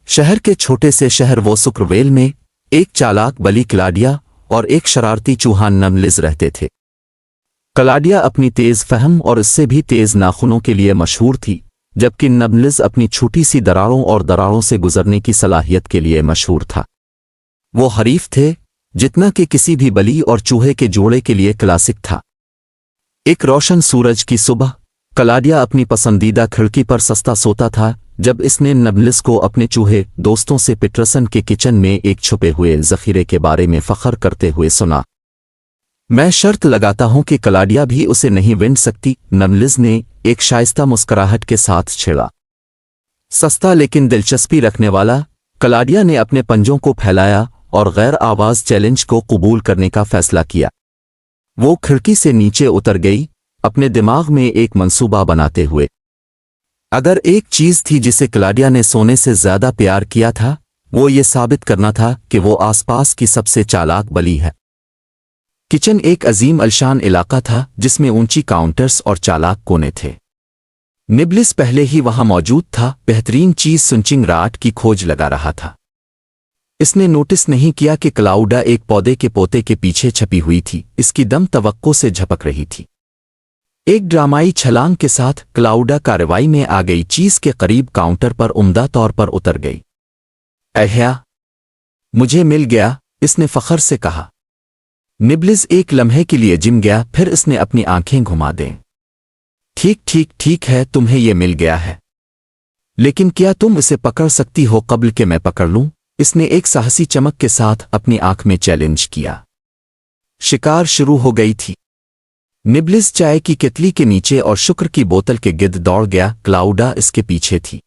शहर के छोटे से शहर वो सुक्रवेल में एक चालाक बली क्लाडिया और एक शरारती चूहा नमलिज रहते थे। क्लाडिया अपनी तेज फहम और इससे भी तेज नाखूनों के लिए मशहूर थी, जबकि नमलिज अपनी छोटी सी दरारों और दरारों से गुजरने की सलाहियत के लिए मशहूर था। वो हरीफ थे जितना कि किसी भी बली और चूहे के जोड़े के लिए क्लासिक था। एक रोशन सूरज की सुबह क्लाडिया अपनी पसंदीदा खिड़की पर सस्ता सोता था जब इसने नमलिज को अपने चूहे दोस्तों से पीटरसन के किचन में एक छुपे हुए जखीरे के बारे में फख्र करते हुए सुना। मैं शर्त लगाता हूं कि क्लाडिया भी उसे नहीं विन सकती, नमलिज ने एक शाइस्ता मुस्कुराहट के साथ छेड़ा। सस्ता लेकिन दिलचस्पी रखने वाला, क्लाडिया ने अपने पंजों को फैलाया और गैर आवाज चैलेंज को कबूल करने का फैसला किया। वो खिड़की से नीचे उतर गई, अपने दिमाग में एक मंसूबा बनाते हुए। अगर एक चीज थी जिसे क्लाडिया ने सोने से ज्यादा प्यार किया था, वो ये साबित करना था कि वो आसपास की सबसे चालाक बली है। किचन एक अजीम अलशान इलाका था जिसमें ऊंची काउंटर्स और चालाक कोने थे। निबलिस पहले ही वहां मौजूद था, बेहतरीन चीज सुनचिंग राट की खोज लगा रहा था। इसने नोटिस नहीं किया कि क्लाउडा एक पौधे के पोते के पीछे छपी हुई थी, इसकी दम तवक्को से झपक रही थी। एक ड्रामाई छलांग के साथ क्लाउडा कार्रवाई में आ गई, चीज के करीब काउंटर पर उम्दा तौर पर उतर गई। अहया, मुझे मिल गया, इसने फख्र से कहा। निबलिस एक लम्हे के लिए जिम गया, फिर इसने अपनी आंखें घुमा दें। ठीक है, तुम्हें यह मिल गया है, लेकिन क्या तुम इसे पकड़ सकती हो कबल के मैं पकड़ लूं? इसने एक साहसी चमक के साथ अपनी आंख में चैलेंज किया। शिकार शुरू हो गई थी। निबलिस चाय की केतली के नीचे और शुक्र की बोतल के गिर्द दौड़ गया, क्लाउडा इसके पीछे थी।